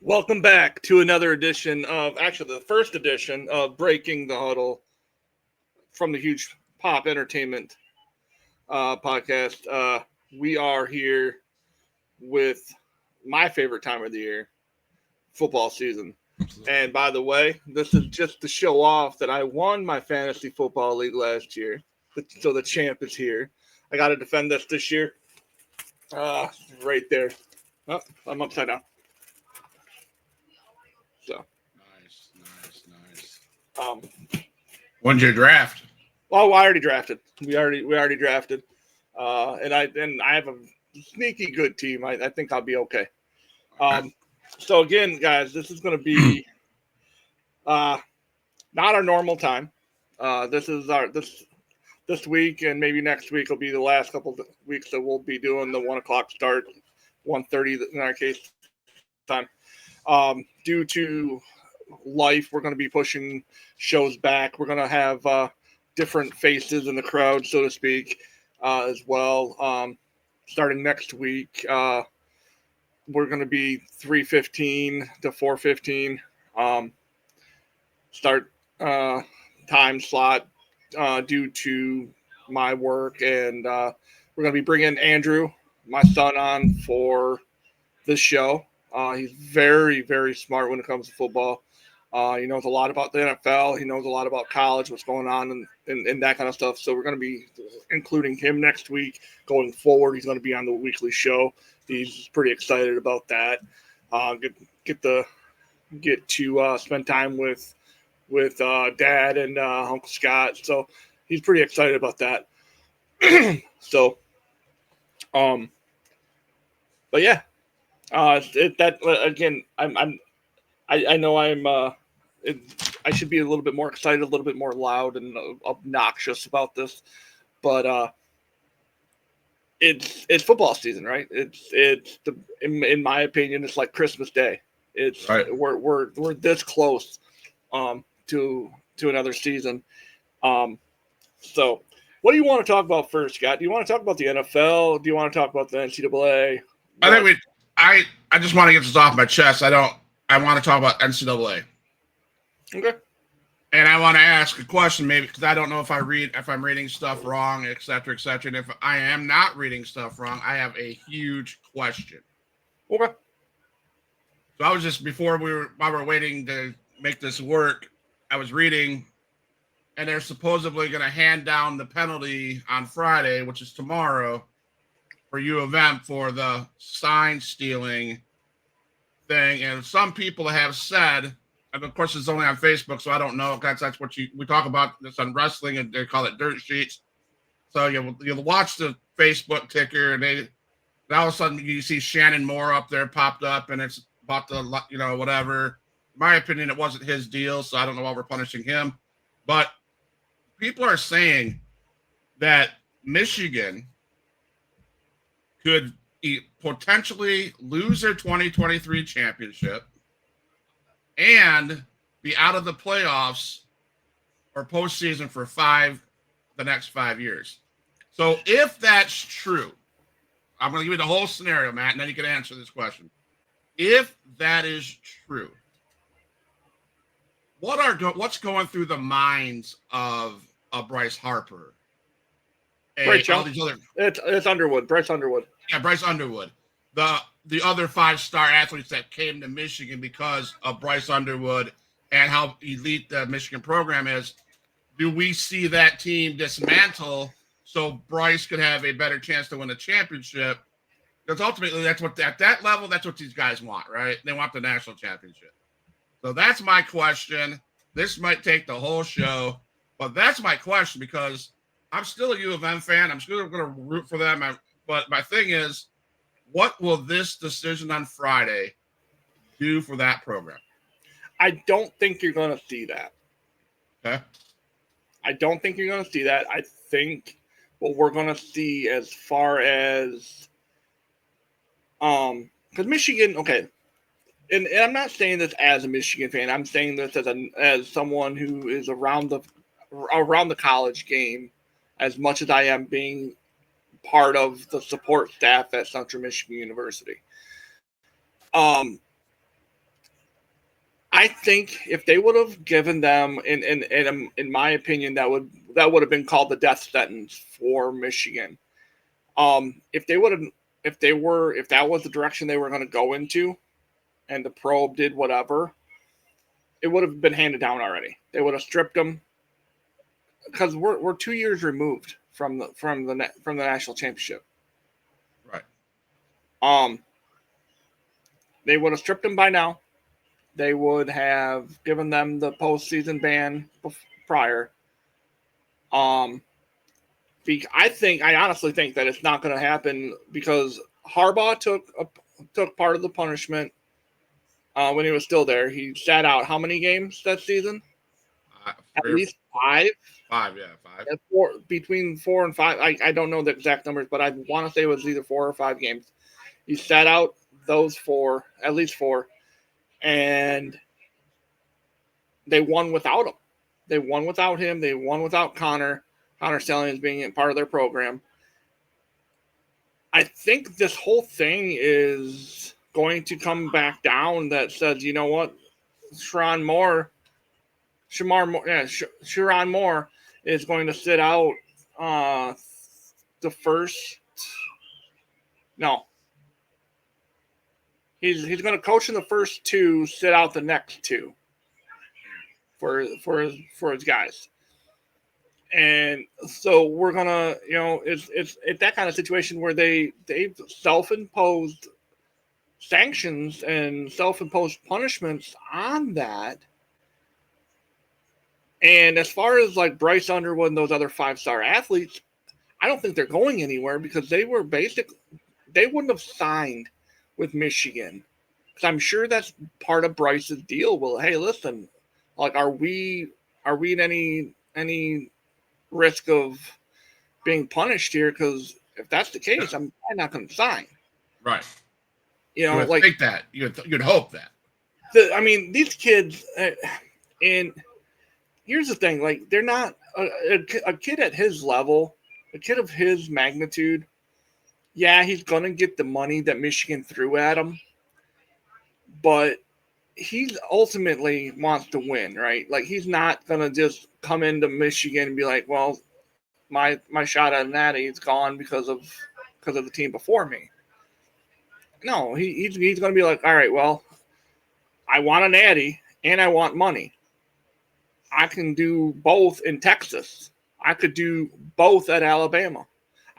Welcome back to another edition of, actually, the first edition of Breaking the Huddle from the Huge Pop Entertainment podcast. We are here with my favorite time of the year, football season. And by the way, this is just to show off that I won my fantasy football league last year. So the champ is here. I got to defend this year. Right there. Oh, I'm upside down. So. Nice. When's your draft? Oh, I already drafted. We already drafted. And I have a sneaky good team. I think I'll be okay. So again, guys, this is going to be not our normal time. This is this week and maybe next week will be the last couple of weeks that we'll be doing the 1:00 start, 1:30 in our case time. Due to life, we're going to be pushing shows back. We're going to have different faces in the crowd, so to speak, as well. Starting next week, we're going to be 3:15 to 4:15 start time slot due to my work, and we're going to be bringing Andrew, my son, on for this show. He's very, very smart when it comes to football. He knows a lot about the NFL. He knows a lot about college, what's going on, and that kind of stuff. So we're going to be including him next week. Going forward, he's going to be on the weekly show. He's pretty excited about that. Get to spend time with Dad and Uncle Scott. So he's pretty excited about that. So, but yeah. Again, I know I should be a little bit more excited, a little bit more loud and obnoxious about this, but it's football season, right? In my opinion, it's like Christmas Day. It's right. We're this close to another season. So what do you want to talk about first, Scott? Do you want to talk about the NFL? Do you want to talk about the NCAA? I just want to get this off my chest. I want to talk about NCAA. Okay. And I want to ask a question, maybe, because I don't know if I'm reading stuff wrong, et cetera, et cetera. And if I am not reading stuff wrong, I have a huge question. Okay. So I was just, while we were waiting to make this work, I was reading, and they're supposedly going to hand down the penalty on Friday, which is tomorrow, for U of M for the sign stealing thing. And some people have said, and of course it's only on Facebook, so I don't know if that's what we talk about this on wrestling, and they call it dirt sheets. So you'll watch the Facebook ticker, and all of a sudden you see Shannon Moore up there popped up, and it's about the whatever. In my opinion, it wasn't his deal, so I don't know why we're punishing him. But people are saying that Michigan could potentially lose their 2023 championship and be out of the playoffs or postseason for the next 5 years. So if that's true, I'm going to give you the whole scenario, Matt, and then you can answer this question. If that is true, what's going through the minds of Bryce Harper? Bryce it's Underwood. Bryce Underwood. Yeah, Bryce Underwood. The other 5-star athletes that came to Michigan because of Bryce Underwood and how elite the Michigan program is. Do we see that team dismantle so Bryce could have a better chance to win a championship? Because ultimately, at that level, that's what these guys want, right? They want the national championship. So that's my question. This might take the whole show, but that's my question because I'm still a U of M fan. I'm still going to root for them. But my thing is, what will this decision on Friday do for that program? I don't think you're going to see that. Okay. I don't think you're going to see that. I think what we're going to see as far as because Michigan, okay, and I'm not saying this as a Michigan fan. I'm saying this as someone who is around the college game as much as I am being part of the support staff at Central Michigan University. I think if they would have given them, in my opinion, that would have been called the death sentence for Michigan. If they would have, if that was the direction they were going to go into, and the probe did whatever, it would have been handed down already. They would have stripped them because we're 2 years removed from the national championship. Right. They would have stripped them by now. They would have given them the postseason ban prior. I honestly think that it's not going to happen because Harbaugh took part of the punishment when he was still there. He sat out how many games that season? At least 5. 5, yeah, 5. Between 4 and 5. I don't know the exact numbers, but I want to say it was either 4 or 5 games. He sat out those 4, at least 4, and they won without him. They won without him. They won without Connor Stalions being part of their program. I think this whole thing is going to come back down that says, you know what, Sherrone Moore is going to sit out the first. No. He's going to coach in the first 2, sit out the next 2 for his guys. And so we're gonna, it's that kind of situation where they've self-imposed sanctions and self-imposed punishments on that. And as far as like Bryce Underwood and those other 5-star athletes, I don't think they're going anywhere because they wouldn't have signed with Michigan. Because I'm sure that's part of Bryce's deal. Well, hey, listen, like, are we in any risk of being punished here? Because if that's the case, I'm not going to sign. Right. You would like think that. You'd hope that. These kids, and here's the thing: like, they're not a kid at his level, a kid of his magnitude. Yeah, he's going to get the money that Michigan threw at him, but he ultimately wants to win, right? Like, he's not going to just come into Michigan and be like, well, my shot at natty is gone because of the team before me. No, he's going to be like, all right, well, I want a natty and I want money. I can do both in Texas. I could do both at Alabama.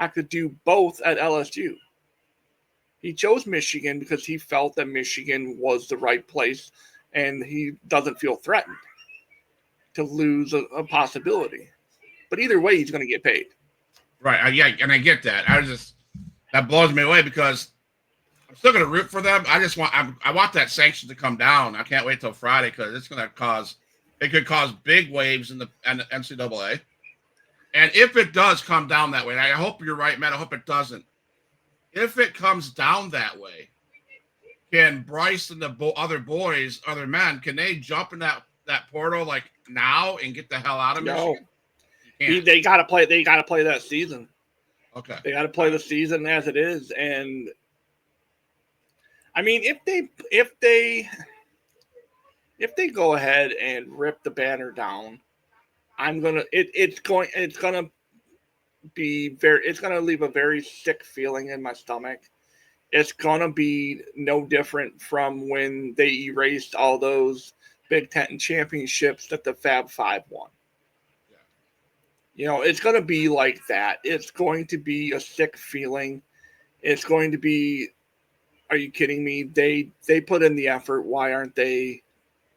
I could do both at LSU. He chose Michigan because he felt that Michigan was the right place, and he doesn't feel threatened to lose a possibility. But either way, he's going to get paid. Right. Yeah, and I get that. That blows me away because I'm still going to root for them. I want that sanction to come down. I can't wait till Friday because it could cause big waves in the NCAA. And if it does come down that way, and I hope you're right, Matt, I hope it doesn't. If it comes down that way, can Bryce and the other men, can they jump in that portal like now and get the hell out of Michigan? They got to play. They got to play that season. Okay. They got to play the season as it is, and I mean, if they go ahead and rip the banner down, it's going to leave a very sick feeling in my stomach. It's going to be no different from when they erased all those Big Ten championships that the Fab Five won. Yeah. It's going to be like that. It's going to be a sick feeling. It's going to be, are you kidding me? They put in the effort. Why aren't they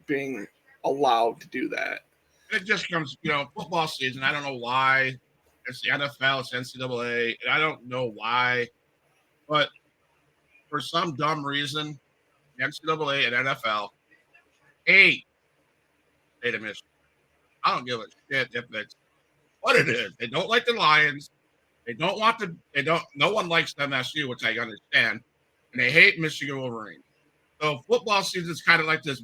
being allowed to do that? It just comes, football season. I don't know why. It's the NFL, it's NCAA, and I don't know why. But for some dumb reason, the NCAA and NFL hate State of Michigan. I don't give a shit if it's what it is. They don't like the Lions. No one likes MSU, which I understand. And they hate Michigan Wolverines. So football season is kind of like this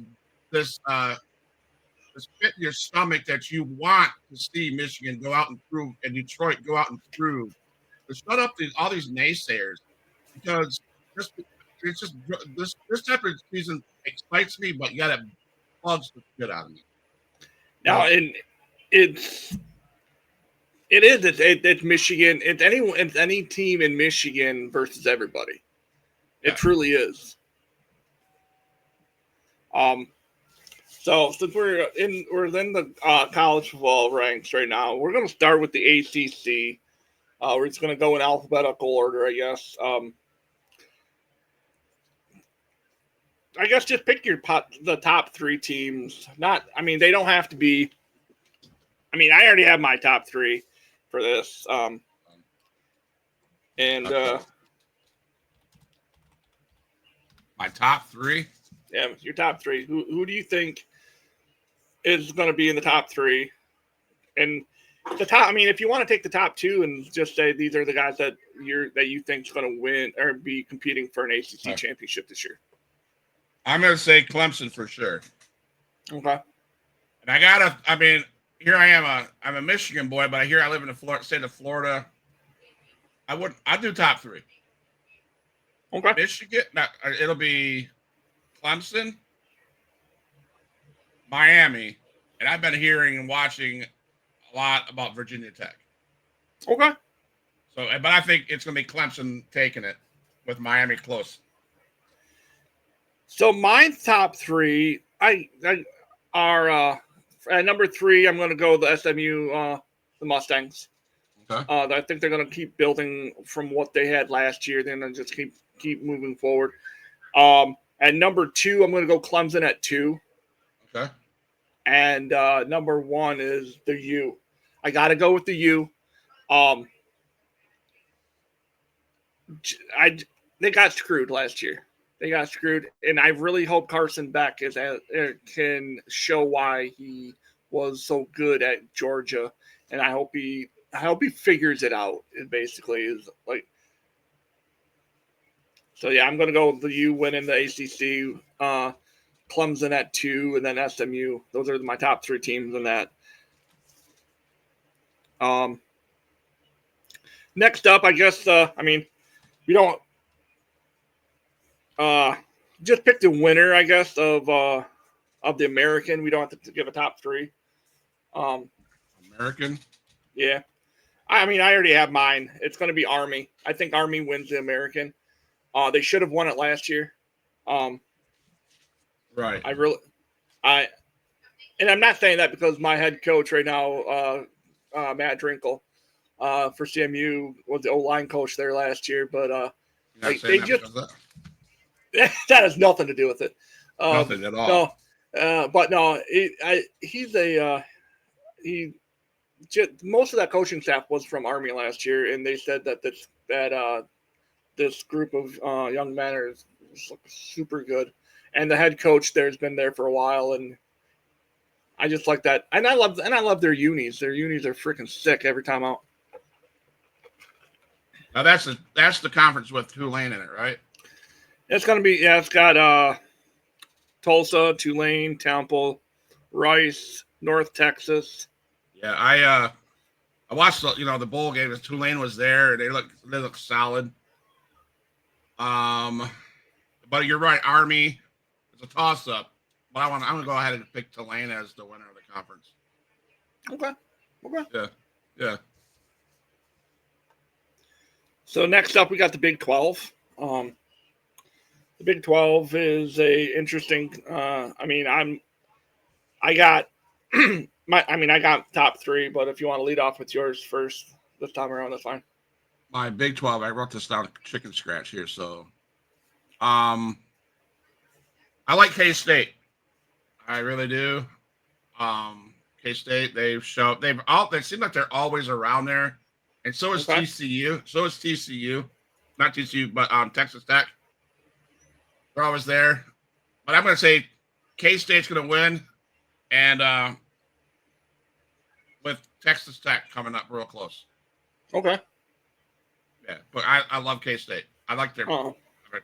pit in your stomach that you want to see Michigan go out and prove, and Detroit go out and prove. But shut up all these naysayers, because this type of season excites me, but yet bugs the shit out of me. Now, and it's Michigan. It's any team in Michigan versus everybody. It truly is. So since we're in the college football ranks right now, we're going to start with the ACC. We're just going to go in alphabetical order, I guess. I guess just pick the top 3 teams. They don't have to be. I already have my top 3 for this. My top 3. Yeah, your top 3. Who do you think is going to be in the top 3? And the top. If you want to take the top 2 and just say these are the guys that you think is going to win or be competing for an ACC championship this year. I'm going to say Clemson for sure. Okay. And here I am. I'm a Michigan boy, but I live in the state of Florida. I'd do top 3. Okay. Michigan. It'll be Clemson, Miami, and I've been hearing and watching a lot about Virginia Tech. Okay. So, but I think it's going to be Clemson taking it with Miami close. So my top 3, are at number 3. I'm going to go the SMU, the Mustangs. Okay. I think they're going to keep building from what they had last year. Then and just keep moving forward. At number 2, I'm going to go Clemson at 2. Okay. And number 1 is the U. I got to go with the U. They got screwed last year. They got screwed, and I really hope Carson Beck can show why he was so good at Georgia, and I hope he figures it out. It basically is like. So yeah, I'm going to go with the U winning the ACC, Clemson at 2, and then SMU. Those are my top 3 teams in that. Next up, I guess. We don't. Just pick the winner, I guess, of the American. We don't have to give a top 3. American? Yeah. I already have mine. It's going to be Army. I think Army wins the American. They should have won it last year. Right. And I'm not saying that because my head coach right now, Matt Drinkle, for CMU, was the O-line coach there last year, but they just. That has nothing to do with it. Nothing at all. No, but no, most of that coaching staff was from Army last year, and they said that this group of young men are super good, and the head coach there's been there for a while, and I just like that, and I love their unis. Their unis are freaking sick every time out. Now that's the conference with Tulane in it, right? It's going to be, it's got Tulsa, Tulane, Temple, Rice, North Texas. Yeah, I watched the bowl game. Tulane was there, and they look solid. But you're right, Army is a toss up. But I'm gonna go ahead and pick Tulane as the winner of the conference. Okay. Yeah. So next up, we got the Big 12. The Big 12 is a interesting. I got I got top 3, but if you want to lead off with yours first this time around, that's fine. My Big 12. I wrote this down chicken scratch here. So, I like K-State. I really do. K-State. They seem like they're always around there, and so is TCU. Not TCU, but Texas Tech. They're always there. But I'm going to say K-State's going to win, and with Texas Tech coming up real close. Okay. Yeah, but I love K-State. I like their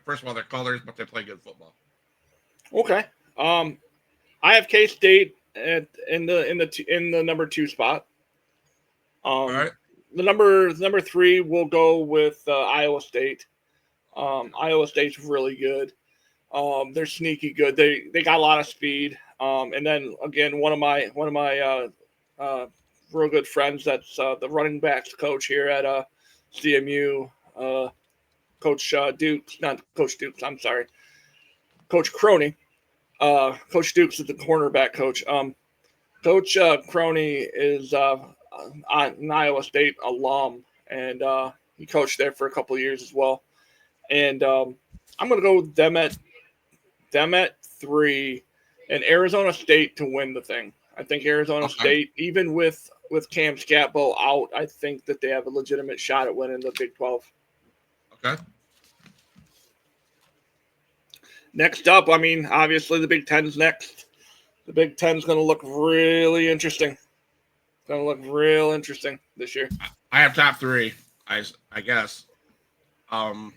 first of all their colors, but they play good football. Okay. I have K-State in the number 2 spot. All right. The number 3 will go with Iowa State. Iowa State's really good. They're sneaky good. They got a lot of speed. And then again, one of my real good friends, that's the running backs coach here at CMU, Coach Dukes, not Coach Dukes, I'm sorry, Coach Croney. Coach Dukes is the cornerback coach. Coach Croney is an Iowa State alum, and he coached there for a couple of years as well. And I'm going to go with them at 3, and Arizona State to win the thing. I think Arizona State, even with Cam Scatbo out, I think that they have a legitimate shot at winning the Big 12. Okay. Next up, I mean, obviously the Big Ten's next. The Big Ten's going to look really interesting. It's going to look real interesting this year. I have top 3, I guess. I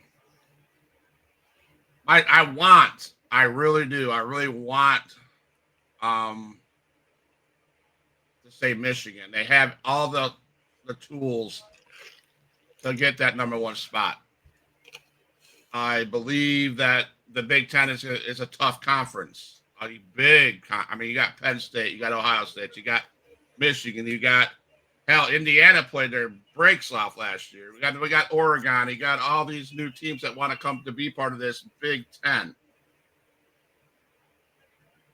really do. I really want to say Michigan. They have all the tools to get that number 1 spot. I believe that the Big Ten is a tough conference. You got Penn State, you got Ohio State, you got Michigan, you got Indiana played their breaks off last year. We got Oregon, you got all these new teams that want to come to be part of this Big Ten.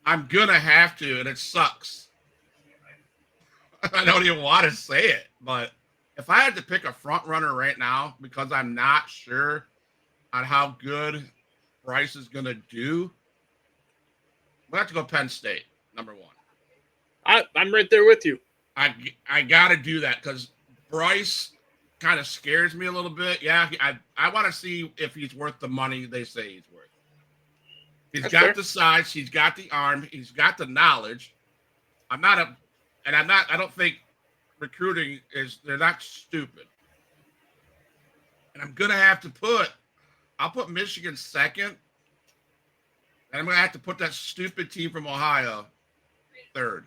I'm gonna have to, and it sucks. I don't even want to say it, but if I had to pick a front runner right now, because I'm not sure on how good Bryce is gonna do, we have to go Penn State, number 1. I'm right there with you. I got to do that because Bryce kind of scares me a little bit. Yeah, I want to see if he's worth the money they say he's worth. He's got fair. The size, he's got the arm, he's got the knowledge. I don't think recruiting they're not stupid. And I'm gonna have to I'll put Michigan second, and I'm gonna have to put that stupid team from Ohio third.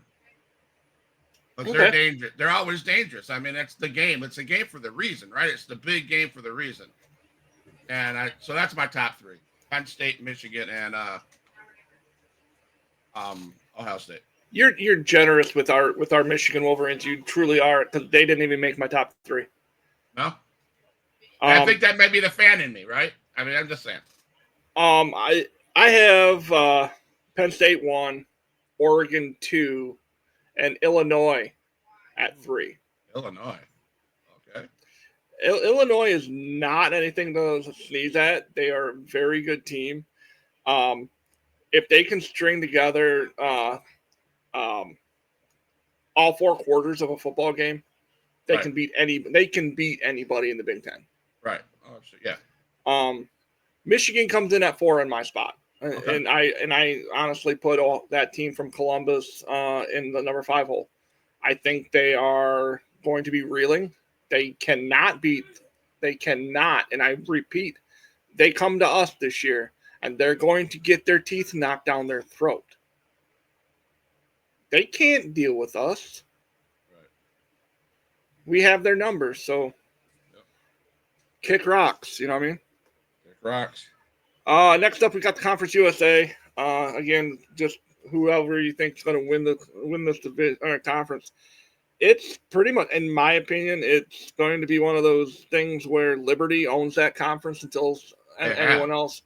But they're dangerous. They're always dangerous. I mean, that's the game. It's a game for the reason, right? It's the big game for the reason. And so that's my top 3: Penn State, Michigan, and Ohio State. You're generous with our Michigan Wolverines. You truly are, because they didn't even make my top 3. No, I think that may be the fan in me, right? I mean, I'm just saying. I have Penn State 1, Oregon 2, and Illinois at 3. Illinois. Okay. Illinois is not anything to sneeze at. They are a very good team. If they can string together all 4 quarters of a football game, they can beat anybody in the Big Ten. Right. Oh, yeah. Michigan comes in at 4 in my spot. Okay. And I honestly put that team from Columbus in the number 5 hole. I think they are going to be reeling. They cannot, and I repeat, they come to us this year, and they're going to get their teeth knocked down their throat. They can't deal with us. Right. We have their numbers, so kick rocks. You know what I mean? Kick rocks. Next up, we got the Conference USA. Again, just whoever you think is going to win this division conference. It's pretty much, in my opinion, it's going to be one of those things where Liberty owns that conference until anyone else,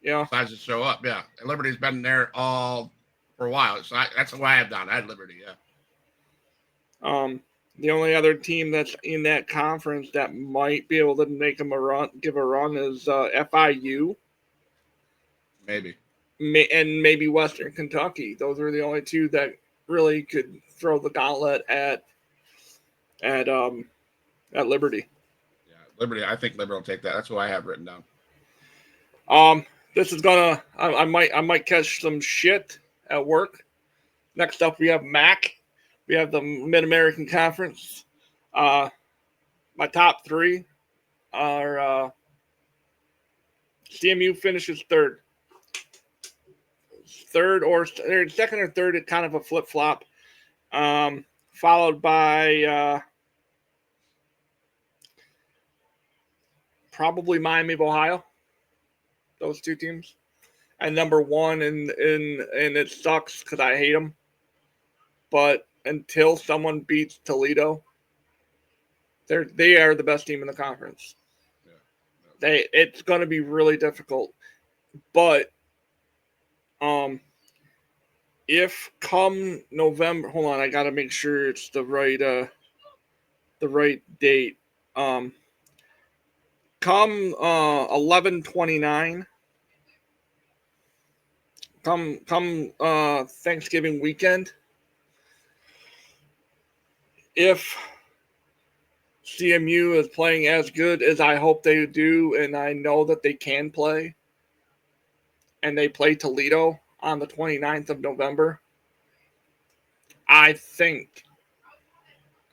decides to show up. Yeah, and Liberty's been there all for a while, so that's why I've done. I had Liberty. Yeah. The only other team that's in that conference that might be able to make them give a run is FIU. Maybe. And maybe Western Kentucky. Those are the only 2 that really could throw the gauntlet at Liberty. Yeah, Liberty. I think Liberty will take that. That's what I have written down. This is gonna. I might catch some shit at work. Next up, we have MAC. We have the Mid-American Conference. My top 3 are CMU finishes 3rd. Second or third, it's kind of a flip-flop. Followed by probably Miami of Ohio. Those 2 teams. and number one, and it sucks because I hate them. But until someone beats Toledo, they are the best team in the conference. It's going to be really difficult, but if come November, hold on, I got to make sure it's the right date. Come 11/29, come Thanksgiving weekend, if CMU is playing as good as I hope they do, and I know that they can play, and they play Toledo on the 29th of November, I think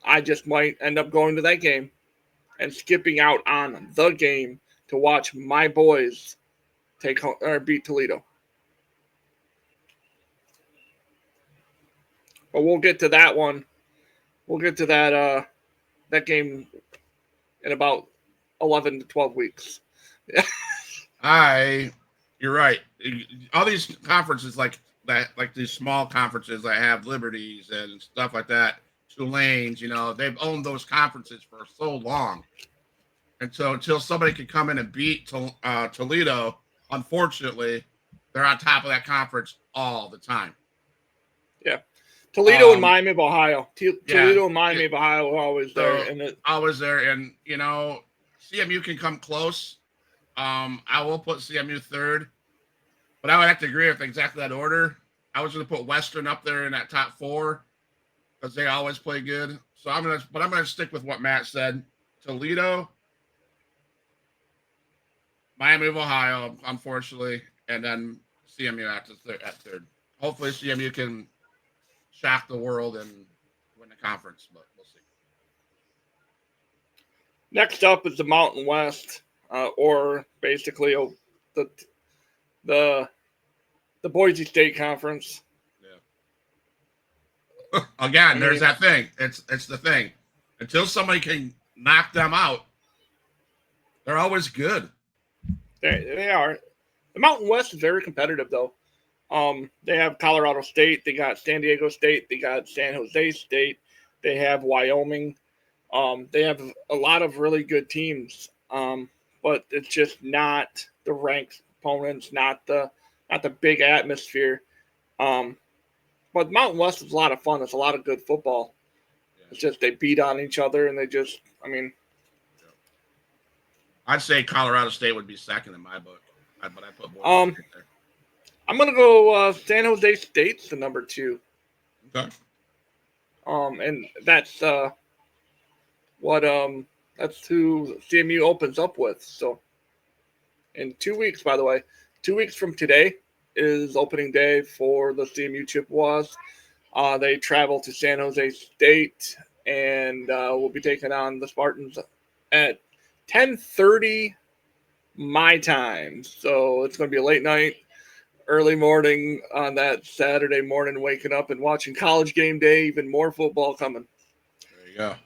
I just might end up going to that game and skipping out on the game to watch my boys take home, or beat Toledo. But we'll get to that one. We'll get to that game in about 11 to 12 weeks. You're right. All these conferences like that, like these small conferences that have Liberties and stuff like that, Tulane's, they've owned those conferences for so long. And so until somebody can come in and beat Toledo, unfortunately, they're on top of that conference all the time. Yeah. Toledo and Miami of Ohio. Toledo and Miami of Ohio are always there. Always there. And, CMU can come close. I will put CMU third. But I would have to agree with exactly that order. I was going to put Western up there in that top four because they always play good. So I'm going to stick with what Matt said. Toledo, Miami of Ohio, unfortunately, and then CMU at third. Hopefully CMU can shock the world and win the conference, but we'll see. Next up is the Mountain West, or basically the Boise State Conference. Yeah. Again, there's that thing. It's the thing. Until somebody can knock them out, they're always good. They are. The Mountain West is very competitive, though. They have Colorado State, they got San Diego State, they got San Jose State, they have Wyoming. They have a lot of really good teams, but it's just not the ranked opponents, not the big atmosphere. But Mountain West is a lot of fun. It's a lot of good football. Yeah. It's just they beat on each other, and I'd say Colorado State would be second in my book, but I put Boise State there. I'm gonna go San Jose State's the number 2. Okay. And that's that's who CMU opens up with. So, in 2 weeks, by the way, 2 weeks from today is opening day for the CMU Chippewas. They travel to San Jose State, and we'll be taking on the Spartans at 10:30 my time. So it's going to be a late night, early morning on that Saturday morning, waking up and watching College Game Day. Even more football coming. There you go.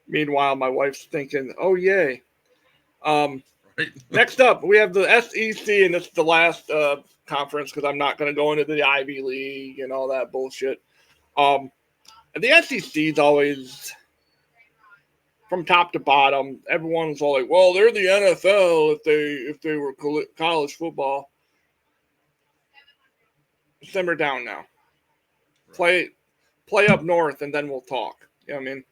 Meanwhile, my wife's thinking, "Oh yay!" Right. Next up, we have the SEC, and this is the last conference because I'm not going to go into the Ivy League and all that bullshit. And the SEC is always, from top to bottom, everyone's all like, "Well, they're the NFL if they were college football." Simmer down now. Right. Play up north, and then we'll talk. You know what I mean?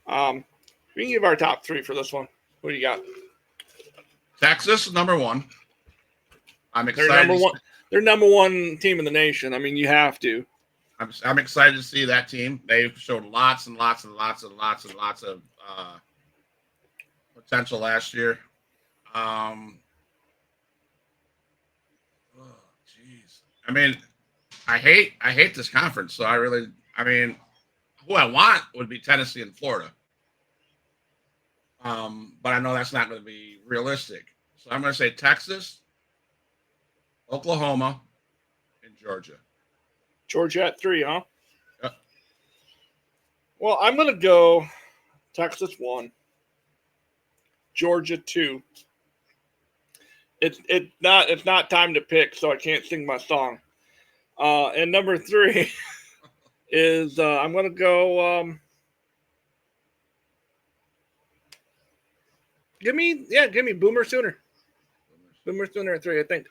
Right. We can give our top 3 for this one. What do you got? Texas, number 1. I'm excited. They're number 1 team in the nation. I mean, you have to. I'm excited to see that team. They've showed lots and lots and lots and lots and lots of potential last year. Oh, jeez. I mean, I hate this conference. So who I want would be Tennessee and Florida. But I know that's not going to be realistic. So I'm going to say Texas, Oklahoma, and Georgia. Georgia at 3, huh? Yep. Well, I'm going to go Texas 1, Georgia 2, It's not time to pick, so I can't sing my song. And number 3 is I'm gonna go. Give me Boomer Sooner. Boomer Sooner at 3, I think.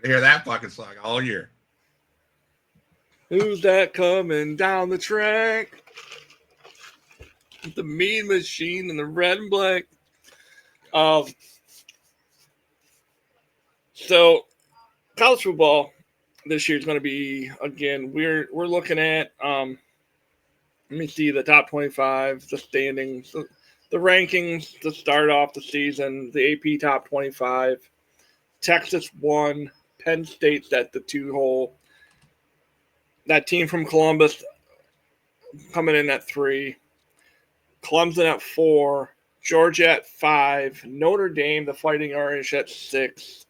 We hear that fucking song all year. Who's that coming down the track? The Mean Machine in the red and black. So college football this year is going to be, again, we're looking at let me see the top 25, the standings, the rankings to start off the season, the AP top 25. Texas 1, Penn State's at the 2 hole. That team from Columbus coming in at 3. Clemson at 4. Georgia at 5. Notre Dame, the Fighting Irish, at 6.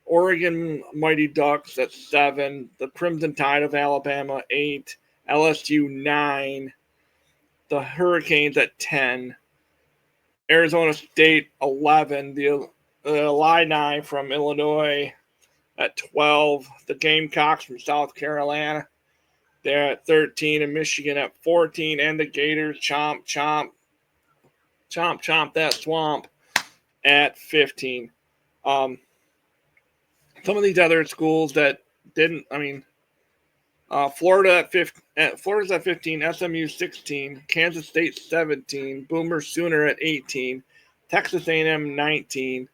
Oregon Mighty Ducks at 7. The Crimson Tide of Alabama, 8. LSU, 9. The Hurricanes at 10. Arizona State, 11. The Illini from Illinois at 12. The Gamecocks from South Carolina, they're at 13. And Michigan at 14. And the Gators, chomp that swamp, at 15. Some of these other schools that didn't, Florida Florida's at 15, SMU 16, Kansas State 17, Boomer Sooner at 18, Texas A&M 19,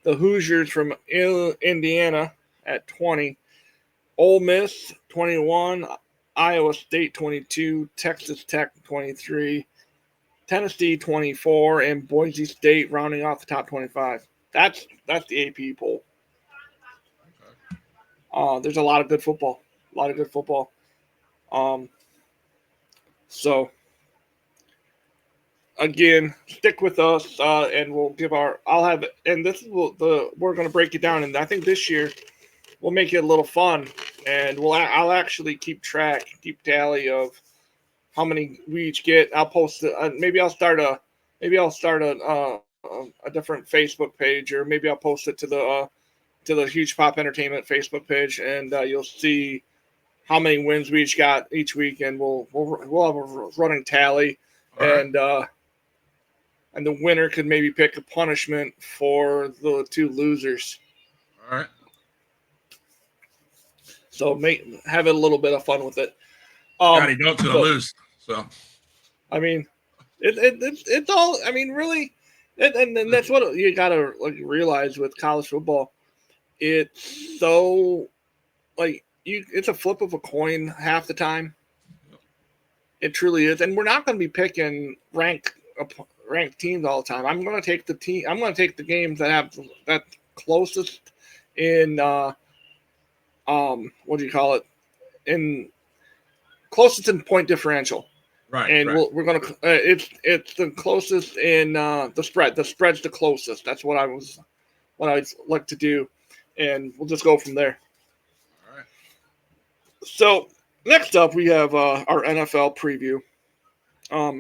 the Hoosiers from Indiana at 20, Ole Miss 21, Iowa State 22, Texas Tech 23, Tennessee 24, and Boise State rounding off the top 25. That's the AP poll. There's a lot of good football. So again, stick with us, and we'll give our. I'll have, and this is we're going to break it down, and I think this year we'll make it a little fun, and I'll actually keep tally of how many we each get. I'll post it. Maybe I'll start a different Facebook page, or maybe I'll post it to the Huge Pop Entertainment Facebook page, and you'll see how many wins we each got each week, and we'll have a running tally, and the winner could maybe pick a punishment for the 2 losers. All right. So have a little bit of fun with it. Gotta go to the lose. So, I mean, it's all. I mean, really, and that's what you gotta realize with college football. It's so it's a flip of a coin half the time. It truly is, and we're not going to be picking ranked teams all the time. I'm going to take the games that have that closest in what do you call it? In closest in point differential. Right. And right. we're going to it's the closest in the spread. The spread's the closest. That's what I'd like to do, and we'll just go from there. All right. So next up, we have our NFL preview.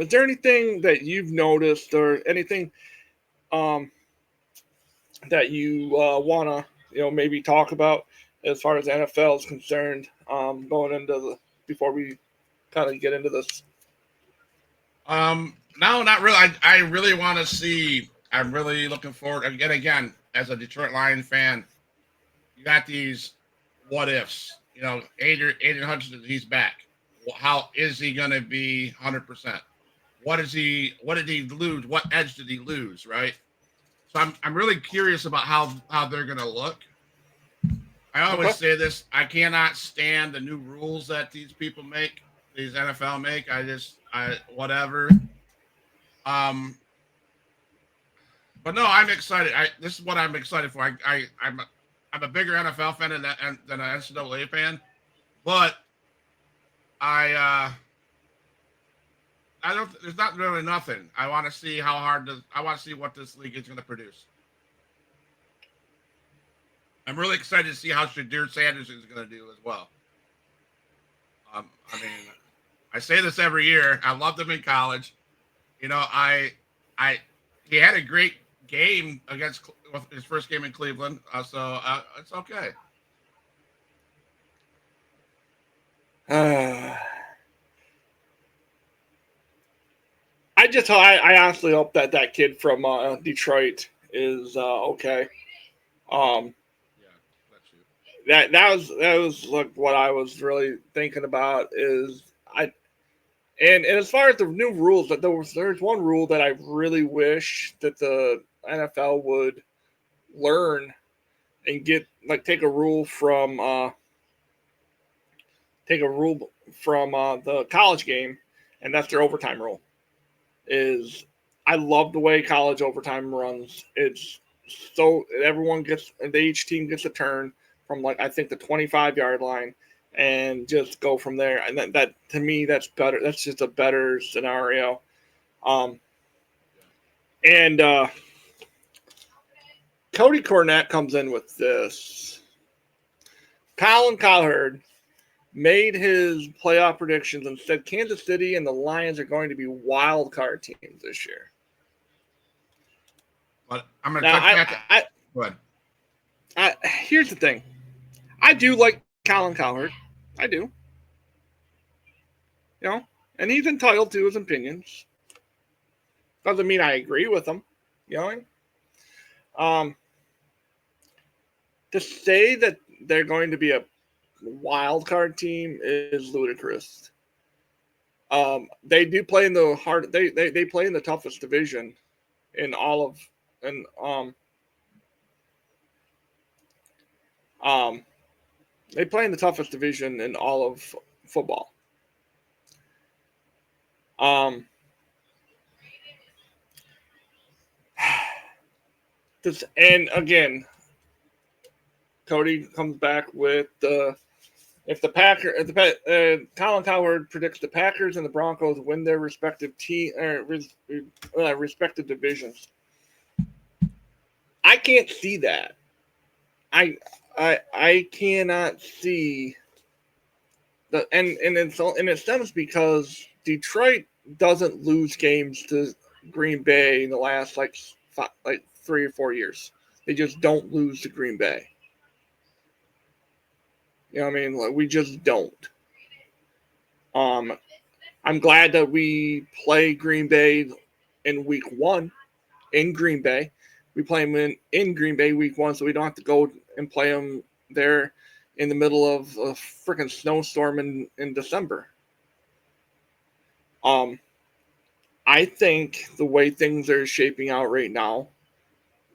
Is there anything that you've noticed, or anything that you want to maybe talk about as far as NFL is concerned, going into before we kind of get into this? No, not really. I really want to see. I'm really looking forward. Again, as a Detroit Lions fan, you got these what ifs. Aiden Hutchinson, he's back. How is he going to be 100%? What did he lose? What edge did he lose? Right. So I'm really curious about how they're going to look. I always say this. I cannot stand the new rules that these people make. These NFL make. Whatever. But no, I'm excited. This is what I'm excited for. I'm a bigger NFL fan than an NCAA fan, but I don't. There's not really nothing. I want to see I want to see what this league is going to produce. I'm really excited to see how Shadir Sanders is going to do as well. I say this every year. I loved him in college. He had a great game against his first game in Cleveland, so it's okay. I honestly hope that that kid from Detroit is okay. Um, Yeah, that's you. that was like what I was really thinking about is I and as far as the new rules, that there's one rule that I really wish that the NFL would learn and get like take a rule from the college game, and that's their overtime rule. Is I love the way college overtime runs. It's so everyone gets each team gets a turn from like I think the 25-yard line and just go from there. And that to me that's better. That's just a better scenario. Um, and Cody Cornett comes in with this. Colin Cowherd made his playoff predictions and said Kansas City and the Lions are going to be wild card teams this year. But I'm going to Now, touch back. Go ahead. Here's the thing. I do like Colin Cowherd. I do. You know, and he's entitled to his opinions. Doesn't mean I agree with him. You know, um, to say that they're going to be a wild card team is ludicrous. They do play in the hard. They play in the toughest division in all of and um they play in the toughest division in all of football. Um, and again, Cody comes back with the if the Colin Cowherd predicts the Packers and the Broncos win their respective divisions. I can't see that. I cannot see the and it stems because Detroit doesn't lose games to Green Bay in the last like 3 or 4 years. They just don't lose to Green Bay. You know what I mean? Like, we just don't. Um, I'm glad that we play Green Bay in week 1 in Green Bay. We play them in Green Bay week 1, so we don't have to go and play them there in the middle of a freaking snowstorm in December. I think the way things are shaping out right now,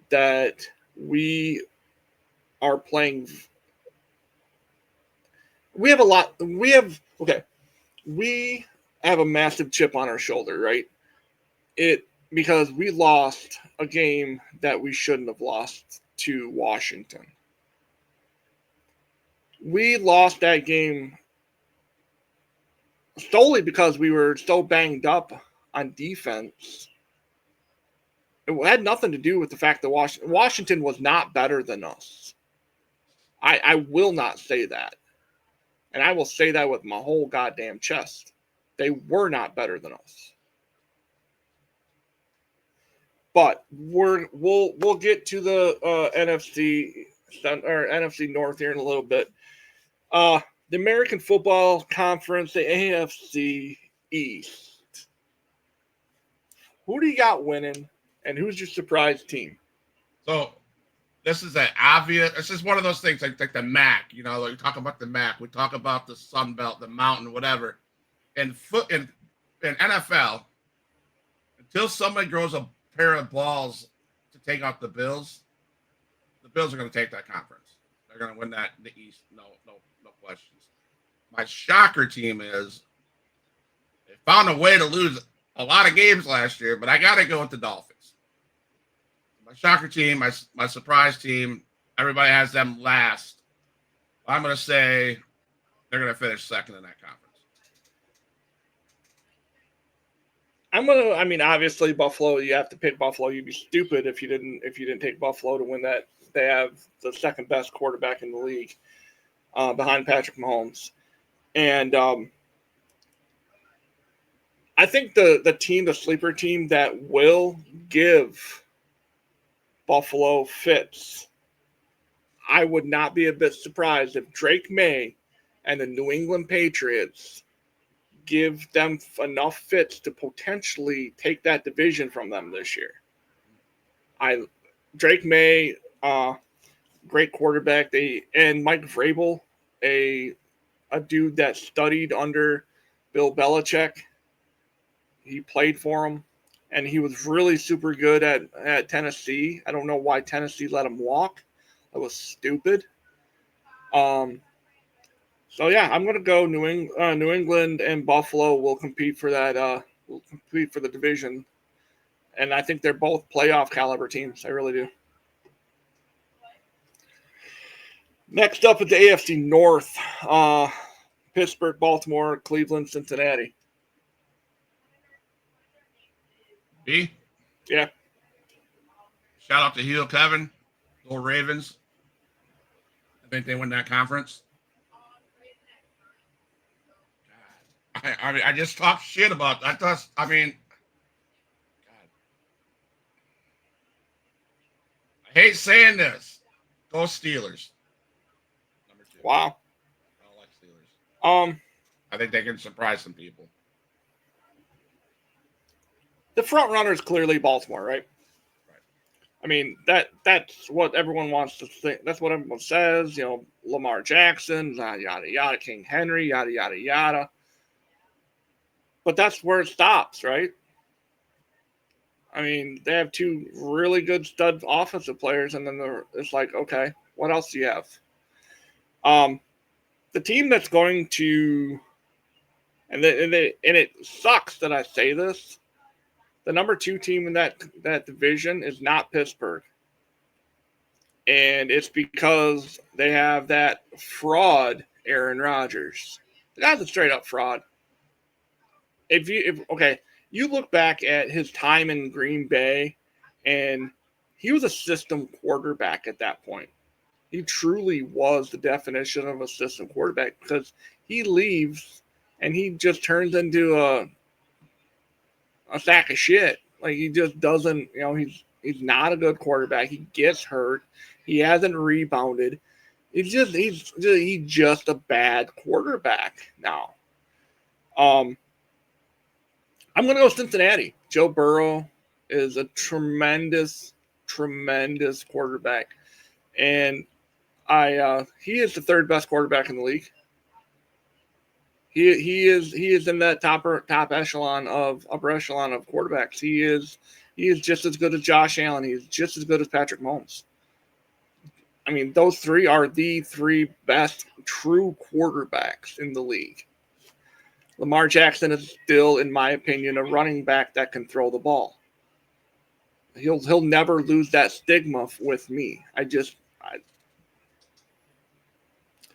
that we are playing. We have a lot. We have a massive chip on our shoulder, right? It because we lost a game that we shouldn't have lost to Washington. We lost that game solely because we were so banged up on defense. It had nothing to do with the fact that Washington was not better than us. I will not say that. And I will say that with my whole goddamn chest. They were not better than us. But we'll get to the NFC North here in a little bit. The American Football Conference, the AFC East. Who do you got winning, and who's your surprise team? So this is an obvious. This is one of those things like the MAC. You know, like we talk about the MAC, we talk about the Sun Belt, the Mountain, whatever. In NFL, until somebody grows a pair of balls to take out the Bills are going to take that conference. They're going to win that in the East. No questions. My shocker team is they found a way to lose a lot of games last year, but I got to go with the Dolphins. My shocker team, my surprise team, everybody has them last. I'm going to say they're going to finish second in that conference. Obviously Buffalo. You have to pick Buffalo. You'd be stupid if you didn't take Buffalo to win that. They have the second best quarterback in the league, behind Patrick Mahomes, and I think the sleeper team that will give Buffalo fits. I would not be a bit surprised if Drake May and the New England Patriots give them enough fits to potentially take that division from them this year. Drake May, great quarterback. And Mike Vrabel, a dude that studied under Bill Belichick. He played for him, and he was really super good at Tennessee. I don't know why Tennessee let him walk. That was stupid. So yeah, I'm gonna go New England and Buffalo will compete for that. Will compete for the division, and I think they're both playoff caliber teams. I really do. Next up is the AFC North: Pittsburgh, Baltimore, Cleveland, Cincinnati. B. Yeah. Shout out to Heel Kevin, Go Ravens. I think they win that conference. I just talked shit about that. I mean, God. I hate saying this. Go Steelers. Number 2. Wow. I don't like Steelers. I think they can surprise some people. The front runner is clearly Baltimore, right? I mean, that's what everyone wants to think. That's what everyone says. You know, Lamar Jackson, yada, yada, King Henry, yada, yada, yada. But that's where it stops, right? I mean, they have 2 really good stud offensive players, and then it's like, okay, what else do you have? The team that's going to, and it sucks that I say this, the number 2 team in that division is not Pittsburgh. And it's because they have that fraud Aaron Rodgers. The guy's a straight up fraud. You look back at his time in Green Bay, and he was a system quarterback at that point. He truly was the definition of a system quarterback because he leaves and he just turns into a sack of shit. Like he just doesn't, he's not a good quarterback. He gets hurt. He hasn't rebounded. He's just a bad quarterback now. I'm going to go Cincinnati. Joe Burrow is a tremendous, tremendous quarterback, and he is the 3rd best quarterback in the league. He is in that upper echelon of quarterbacks. He is just as good as Josh Allen. He's just as good as Patrick Mahomes. I mean, those 3 are the 3 best true quarterbacks in the league. Lamar Jackson is still, in my opinion, a running back that can throw the ball. He'll never lose that stigma with me.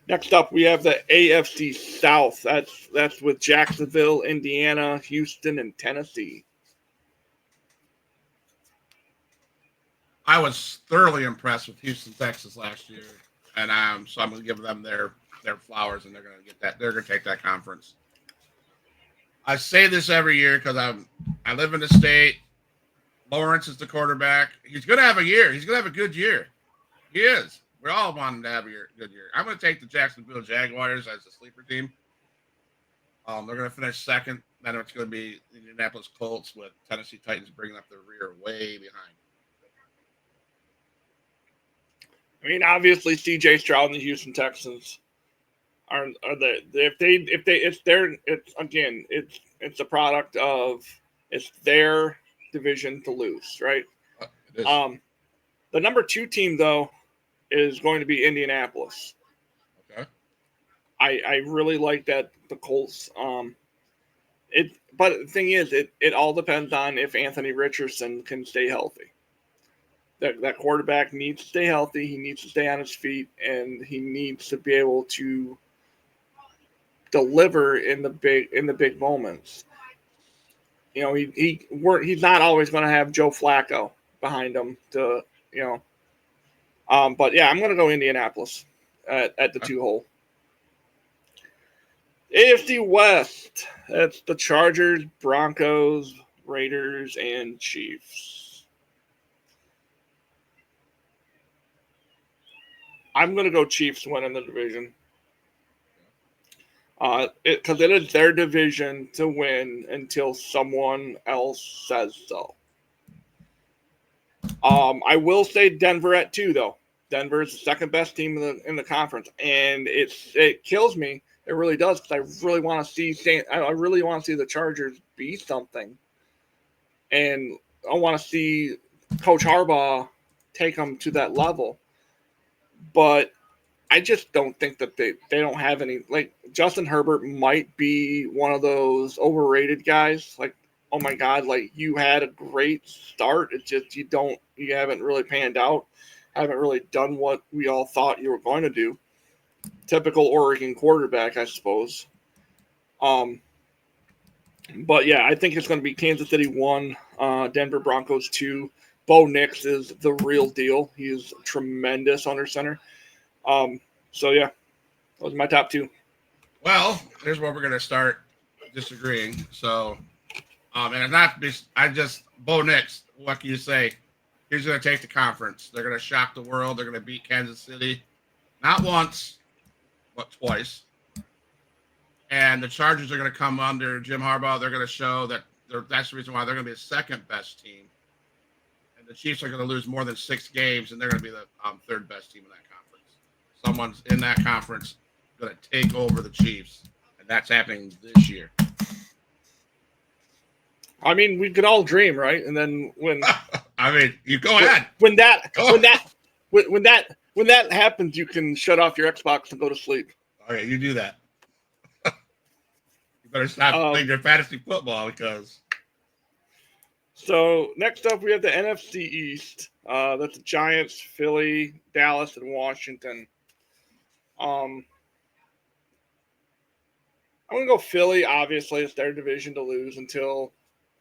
Next up, we have the AFC South. That's with Jacksonville, Indiana, Houston, and Tennessee. I was thoroughly impressed with Houston, Texas last year, and so I'm going to give them their flowers, and they're going to get that. They're going to take that conference. I say this every year because I live in the state. Lawrence is the quarterback. He's going to have a year. He's going to have a good year. He is. We all want him to have a good year. I'm going to take the Jacksonville Jaguars as a sleeper team. They're going to finish 2nd. Then it's going to be the Indianapolis Colts with Tennessee Titans bringing up the rear way behind. I mean, obviously, C.J. Stroud and the Houston Texans are it's a product of it's their division to lose, right? It is. The number 2 team though is going to be Indianapolis. Okay. I really like that the Colts. But the thing is, it all depends on if Anthony Richardson can stay healthy. That quarterback needs to stay healthy. He needs to stay on his feet, and he needs to be able to deliver in the big moments. He's not always going to have Joe Flacco behind him to. But yeah, I'm going to go Indianapolis at the 2 hole. AFC West. That's the Chargers, Broncos, Raiders, and Chiefs. I'm going to go Chiefs winning the division. Because it is their division to win until someone else says so. I will say Denver at 2 though. Denver is the second best team in the conference, and it kills me. It really does, because I really want to see the Chargers be something, and I want to see Coach Harbaugh take them to that level. But I just don't think that they don't have any. Like, Justin Herbert might be one of those overrated guys. Like, oh my God, like, you had a great start. It's just you haven't really panned out, haven't really done what we all thought you were going to do. Typical Oregon quarterback, I suppose. But yeah, I think it's going to be Kansas City 1, Denver Broncos 2. Bo Nix is the real deal. He is tremendous under center. So yeah, those are my top 2. Well, here's where we're gonna start disagreeing. So, and it's not just Bo Nix. What can you say? He's gonna take the conference. They're gonna shock the world. They're gonna beat Kansas City, not once, but twice. And the Chargers are gonna come under Jim Harbaugh. They're gonna show that that's the reason why they're gonna be the second best team. And the Chiefs are gonna lose more than 6 games, and they're gonna be the third best team in that conference. Someone's in that conference going to take over the Chiefs, and that's happening this year. I mean, we could all dream, right? And then when I mean, you go ahead. When that happens, you can shut off your Xbox and go to sleep. Okay, you do that. You better stop playing your fantasy football because. So next up, we have the NFC East. That's the Giants, Philly, Dallas, and Washington. I'm going to go Philly. Obviously, it's their division to lose until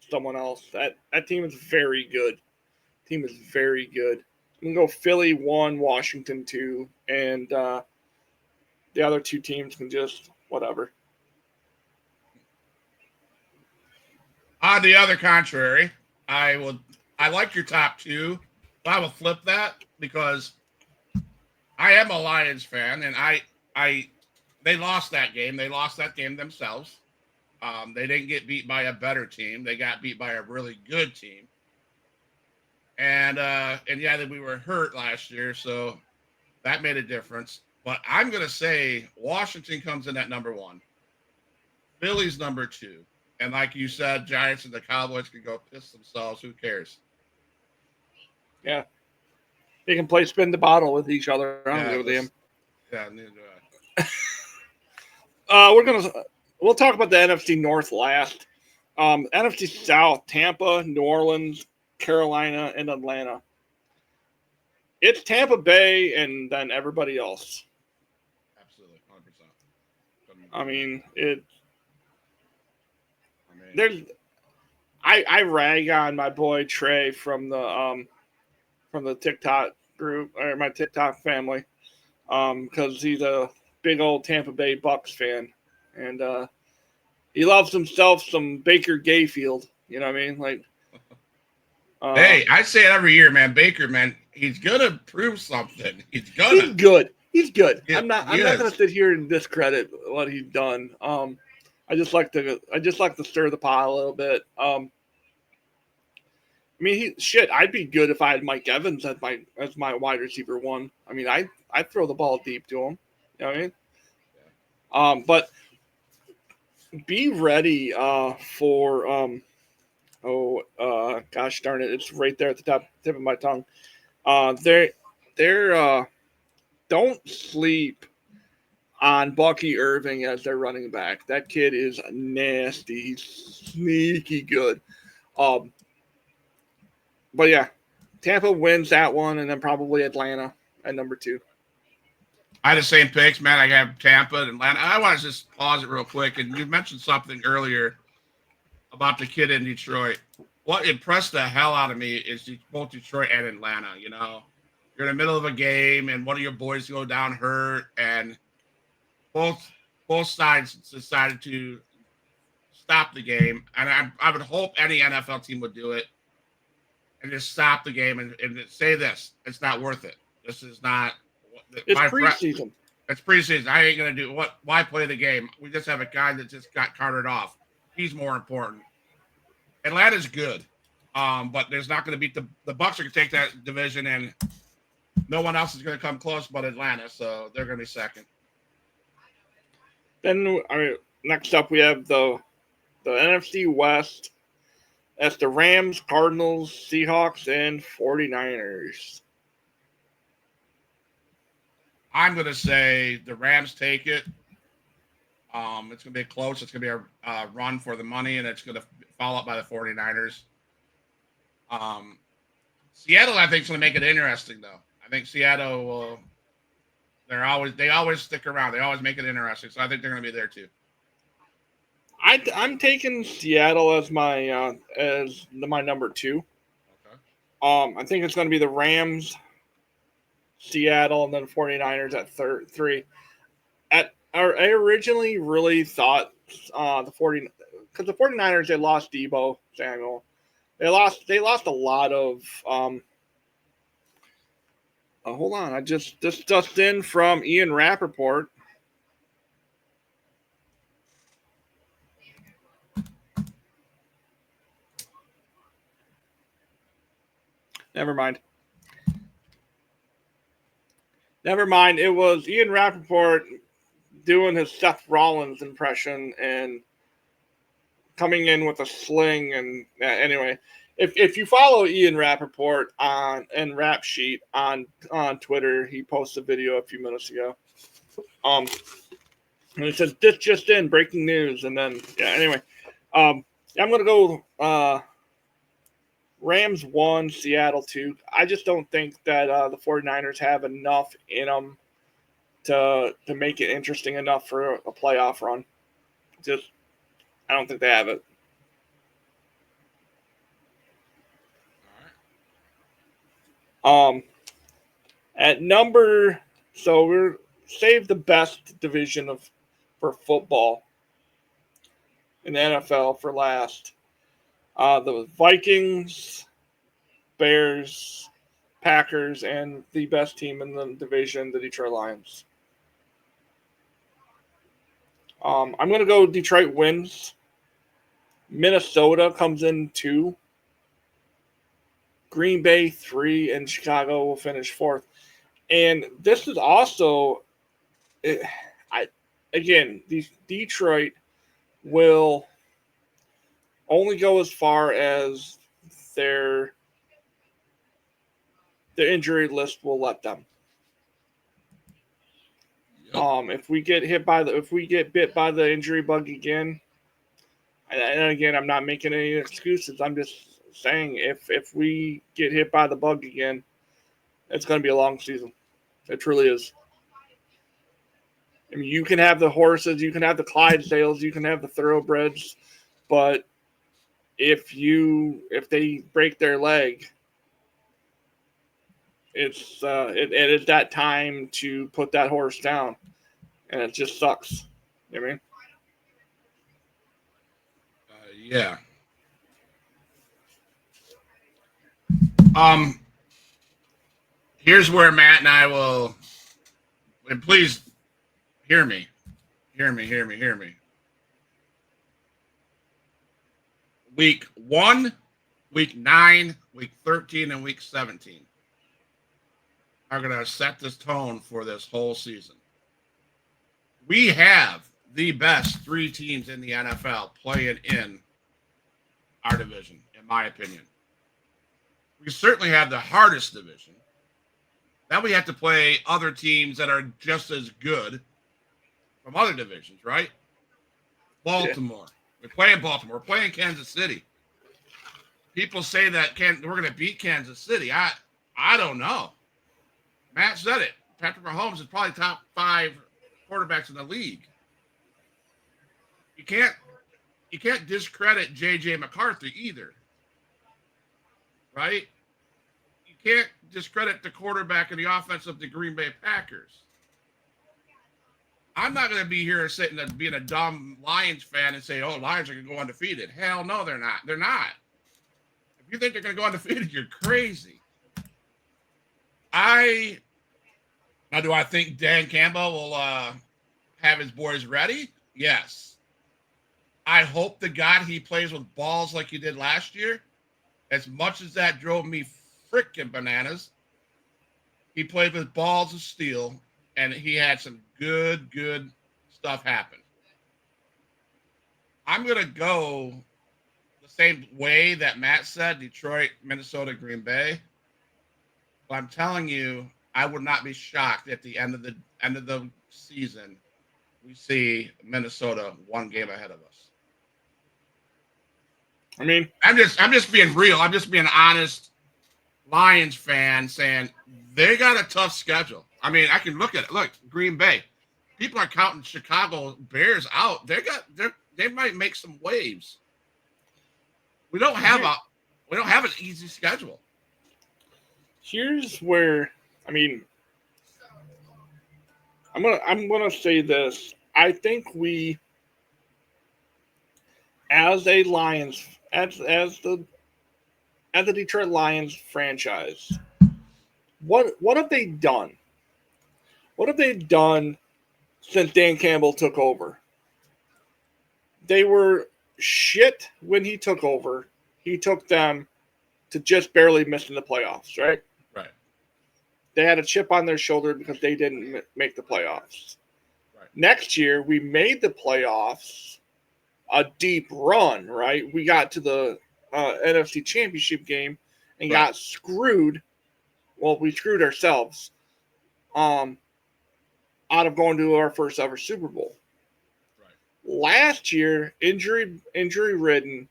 someone else. That team is very good. I'm going to go Philly 1, Washington 2, and the other 2 teams can just whatever. On the other contrary, I like your top 2, but I will flip that because I am a Lions fan, and they lost that game. They lost that game themselves. They didn't get beat by a better team. They got beat by a really good team. And yeah, we were hurt last year, so that made a difference. But I'm going to say Washington comes in at number 1. Philly's number 2. And like you said, Giants and the Cowboys can go piss themselves. Who cares? Yeah. They can play spin the bottle with each other. I don't give a damn. Yeah, neither do I. We'll talk about the NFC North last. NFC South, Tampa, New Orleans, Carolina, and Atlanta. It's Tampa Bay and then everybody else. Absolutely, 100%. I mean, I rag on my boy Trey from the TikTok group, or my TikTok family, because he's a big old Tampa Bay Bucks fan, and he loves himself some Baker Mayfield. You know what I mean? Like, hey, I say it every year, man. Baker, man, he's gonna prove something. He's good. He's good. Yeah, I'm not gonna sit here and discredit what he's done. I just like to stir the pot a little bit. I mean, I'd be good if I had Mike Evans as my wide receiver 1. I mean, I'd throw the ball deep to him. You know what I mean? But be ready for gosh darn it, it's right there at the tip of my tongue. They're don't sleep on Bucky Irving as their running back. That kid is nasty. He's sneaky good. But yeah, Tampa wins that one, and then probably Atlanta at number 2. I had the same picks, man. I have Tampa and Atlanta. I want to just pause it real quick. And you mentioned something earlier about the kid in Detroit. What impressed the hell out of me is both Detroit and Atlanta. You know, you're in the middle of a game, and one of your boys go down hurt, and both sides decided to stop the game. And I would hope any NFL team would do it and just stop the game and say this: it's not worth it. This is not It's preseason. It's preseason. I ain't going to do what? Why play the game? We just have a guy that just got carted off. He's more important. Atlanta's good, but there's not going to beat the Bucks are going to take that division, and no one else is going to come close but Atlanta, so they're going to be second. Then, next up we have the NFC West. That's the Rams, Cardinals, Seahawks, and 49ers. I'm going to say the Rams take it. It's going to be close. It's going to be a run for the money, and it's going to follow up by the 49ers. Seattle, I think, is going to make it interesting, though. I think Seattle will. They always stick around. They always make it interesting. So I think they're going to be there too. I'm taking Seattle as my number 2. Okay. I think it's going to be the Rams, Seattle, and then 49ers at 3. I originally really thought the 49ers, they lost Deebo Samuel. They lost a lot of hold on, I just in from Ian Rappaport. Never mind. It was Ian Rappaport doing his Seth Rollins impression and coming in with a sling. And anyway, if you follow Ian Rappaport and Rap Sheet on Twitter, he posted a video a few minutes ago. And it says this just in, breaking news. And then anyway, I'm gonna go Rams 1, Seattle 2. I just don't think that the 49ers have enough in them to make it interesting enough for a playoff run. I don't think they have it. At number, so we're save the best division for football in the NFL for last. The Vikings, Bears, Packers, and the best team in the division, the Detroit Lions. I'm going to go Detroit wins. Minnesota comes in 2. Green Bay 3, and Chicago will finish 4th. And this is also, Detroit will only go as far as their injury list will let them. Yep. If we get bit by the injury bug again, and again, I'm not making any excuses. I'm just saying if we get hit by the bug again, it's going to be a long season. It truly is. I mean, you can have the horses, you can have the Clydesdales, you can have the thoroughbreds, but if they break their leg, it is that time to put that horse down, and it just sucks. You know what I mean? Yeah. Here's where Matt and I will, and please hear me. Week 1, week 9, week 13, and week 17 are going to set this tone for this whole season. We have the best 3 teams in the NFL playing in our division, in my opinion. We certainly have the hardest division. Now we have to play other teams that are just as good from other divisions, right? Baltimore. Yeah. We're playing Baltimore. We're playing Kansas City. People say that we're going to beat Kansas City. I don't know. Matt said it. Patrick Mahomes is probably top 5 quarterbacks in the league. You can't discredit J.J. McCarthy either. Right? You can't discredit the quarterback and the offense of the Green Bay Packers. I'm not going to be here sitting and being a dumb Lions fan and say, oh, Lions are going to go undefeated. Hell no, they're not. They're not. If you think they're going to go undefeated, you're crazy. My Now, do I think Dan Campbell will have his boys ready? Yes. I hope to God he plays with balls like he did last year. As much as that drove me freaking bananas, he played with balls of steel, and he had some good stuff happen. I'm going to go the same way that Matt said, Detroit, Minnesota, Green Bay. But I'm telling you, I would not be shocked at the end of the season we see Minnesota one game ahead of us. I mean, I'm just being real. I'm just being honest Lions fan saying they got a tough schedule. I mean, I can look at it. Look, Green Bay. People are counting Chicago Bears out. They might make some waves. We don't have an easy schedule. Here's where, I mean, I'm gonna say this. I think we, as a Lions, as the Detroit Lions franchise, what have they done? What have they done since Dan Campbell took over? They were shit when he took over. He took them to just barely missing the playoffs, right? Right. They had a chip on their shoulder because they didn't make the playoffs. Right. Next year, we made the playoffs, a deep run, right? We got to the NFC Championship game and got screwed. Well, we screwed ourselves out of going to our first ever Super Bowl. Right. Last year, injury ridden,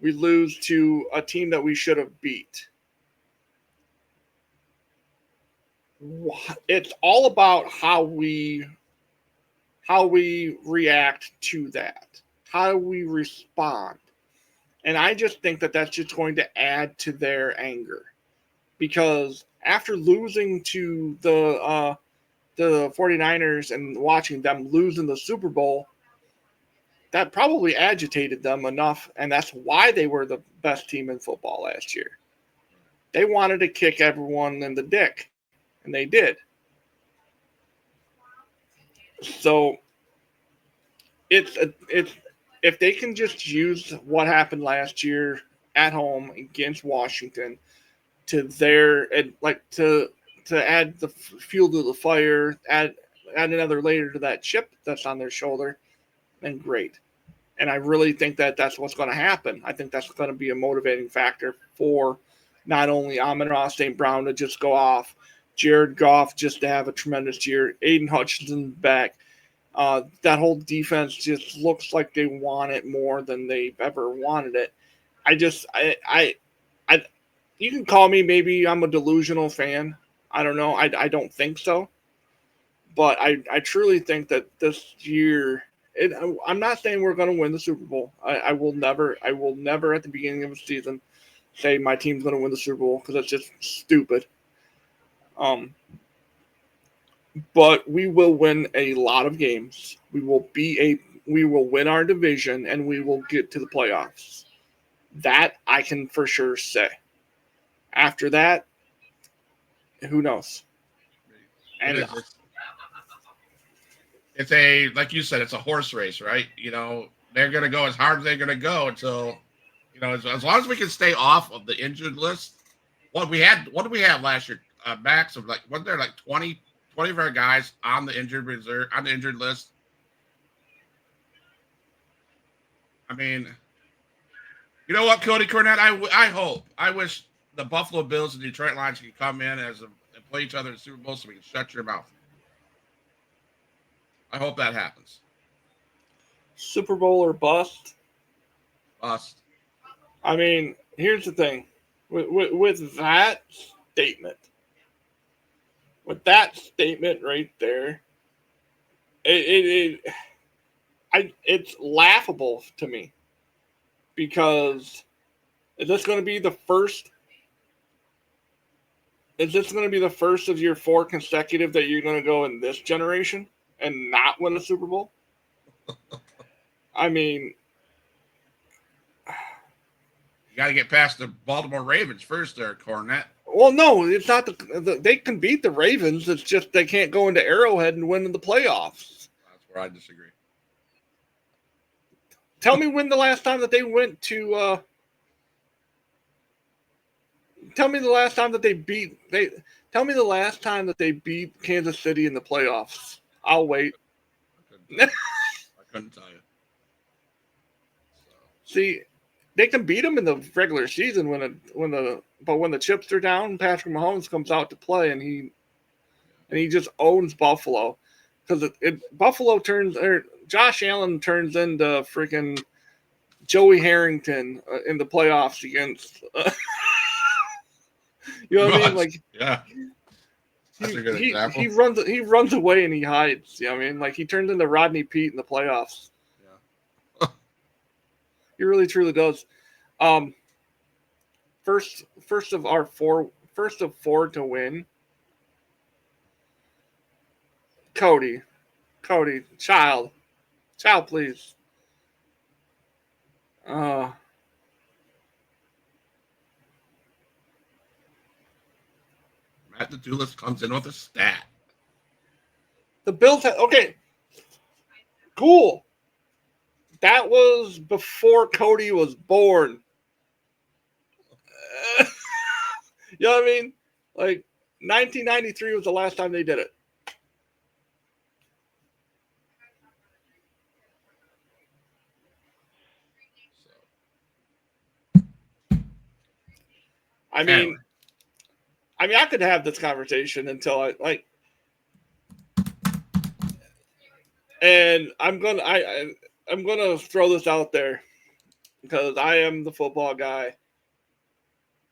we lose to a team that we should have beat. It's all about how we react to that. How do we respond? And I just think that that's just going to add to their anger, because after losing to the 49ers and watching them lose in the Super Bowl, that probably agitated them enough, and that's why they were the best team in football last year. They wanted to kick everyone in the dick, and they did. So it's if they can just use what happened last year at home against Washington to their, and like to add the fuel to the fire, add another layer to that chip that's on their shoulder, then great. And I really think that that's what's going to happen. I think that's going to be a motivating factor for not only Amon-Ra St. Brown to just go off, Jared Goff just to have a tremendous year, Aiden Hutchinson back. That whole defense just looks like they want it more than they've ever wanted it. You can call me, maybe I'm a delusional fan. I don't know. I don't think so. But I truly think that this year, I'm not saying we're going to win the Super Bowl. I will never at the beginning of the season say my team's going to win the Super Bowl, because that's just stupid. But we will win a lot of games. We will win our division, and we will get to the playoffs. That I can for sure say. After that, who knows? And it's a, like you said, it's a horse race, right? You know, they're going to go as hard as they're going to go until, you know, as long as we can stay off of the injured list. What did we have last year? Max of like, wasn't there like 20 of our guys on the injured reserve, on the injured list? I mean, you know what, Cody Cornett? I wish the Buffalo Bills and Detroit Lions could come in and play each other in the Super Bowl so we can shut your mouth. I hope that happens. Super Bowl or bust? Bust. I mean, here's the thing. With that statement, right there, it's laughable to me, because is this going to be the first of your 4 consecutive that you're going to go in this generation and not win a Super Bowl? I mean, you got to get past the Baltimore Ravens first there, Cornette. Well, no, it's not. They can beat the Ravens. It's just they can't go into Arrowhead and win in the playoffs. That's where I disagree. Tell me when the last time that they went to. Tell me the last time that they beat. Tell me the last time that they beat Kansas City in the playoffs. I'll wait. I couldn't tell you. So. See, they can beat them in the regular season when the chips are down, Patrick Mahomes comes out to play and he just owns Buffalo because Buffalo turns or Josh Allen turns into freaking Joey Harrington in the playoffs against. You know what I mean? Like, yeah, that's a good example. He runs away and he hides. You know what I mean? Like he turns into Rodney Peete in the playoffs. Yeah, he really truly does. First of four to win. Cody, child, please. Matt the Duelist comes in with a stat. The Bills okay. Cool. That was before Cody was born. You know what I mean? Like 1993 was the last time they did it. I mean, I could have this conversation until and I'm gonna throw this out there because I am the football guy.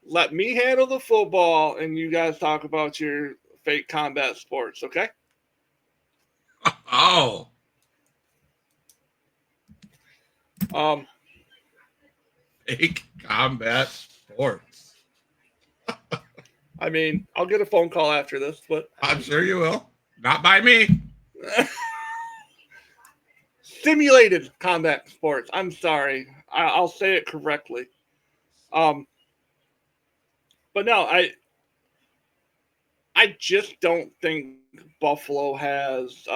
Let me handle the football, and you guys talk about your fake combat sports, okay? Oh. Fake combat sports. I mean, I'll get a phone call after this, but I'm sure you will. Not by me. Simulated combat sports. I'm sorry. I'll say it correctly. But no, I just don't think Buffalo has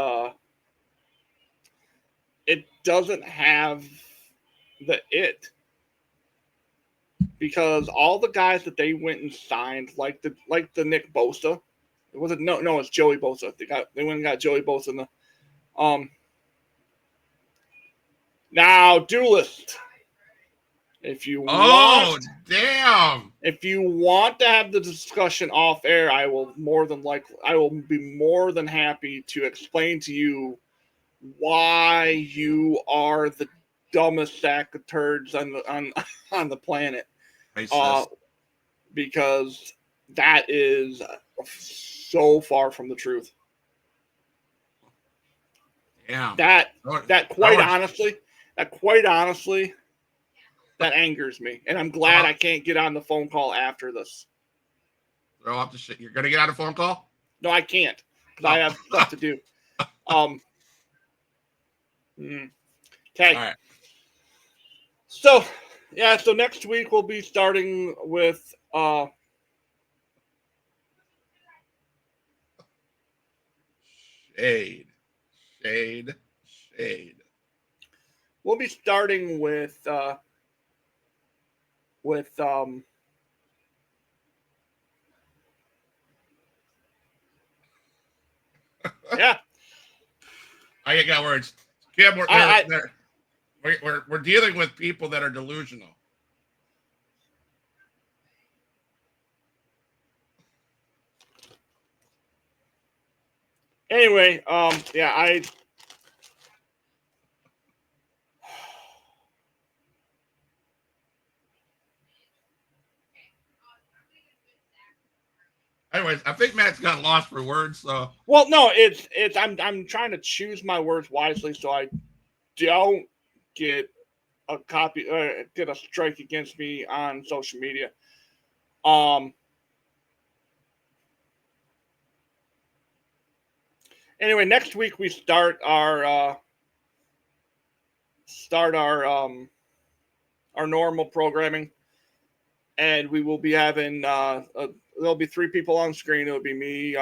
it doesn't have the it. Because all the guys that they went and signed, like the Nick Bosa, it's Joey Bosa. They went and got Joey Bosa in the now Duelist. If you want to have the discussion off air, I will be more than happy to explain to you why you are the dumbest sack of turds on the planet. Because that is so far from the truth. Yeah. That quite honestly, that angers me, and I'm glad I can't get on the phone call after this. Throw up the shit. You're gonna get on a phone call? No, I can't because I have stuff to do. Okay. All right. So next week we'll be starting with Shade. We'll be starting with yeah. I got words. Kim, we're dealing with people that are delusional. Anyway, Anyways, I think Matt's got lost for words. So well, no, it's I'm trying to choose my words wisely so I don't get a get a strike against me on social media. Anyway, next week we start our normal programming, and we will be having there'll be 3 people on screen. It'll be me,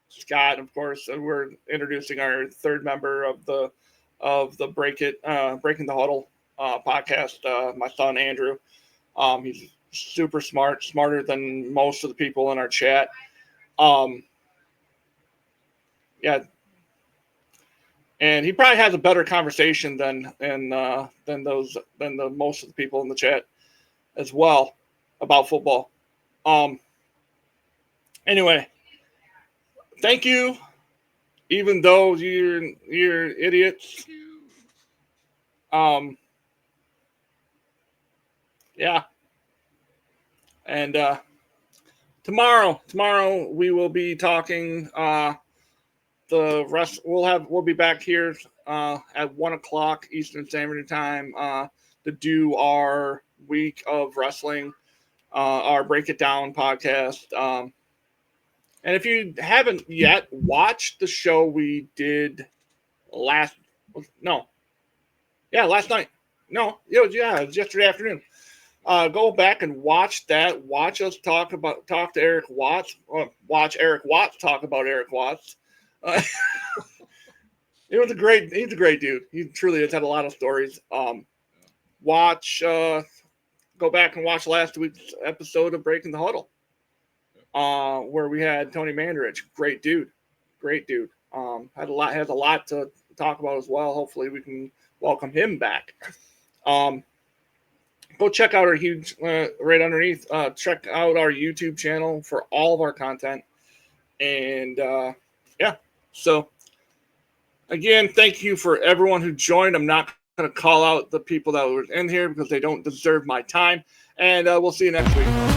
Scott, of course, and we're introducing our 3rd member of the Breaking the Huddle podcast, my son Andrew. He's super smart, smarter than most of the people in our chat. Yeah, and he probably has a better conversation than most of the people in the chat as well about football. Anyway, thank you. Even though you're idiots. Yeah. And tomorrow we will be talking we'll be back here at 1:00 Eastern Standard Time to do our week of wrestling, our Break It Down podcast. And if you haven't yet watched the show we did last night. No, it was yesterday afternoon. Go back and watch that. Watch us talk to Eric Watts. Watch Eric Watts talk about Eric Watts. He's a great dude. He truly has had a lot of stories. Go back and watch last week's episode of Breaking the Huddle, where we had Tony Mandarich. Great dude. Has a lot to talk about as well. Hopefully we can welcome him back. Go check out our huge right underneath. Check out our YouTube channel for all of our content. And so again, thank you for everyone who joined. I'm not going to call out the people that were in here because they don't deserve my time. And we'll see you next week.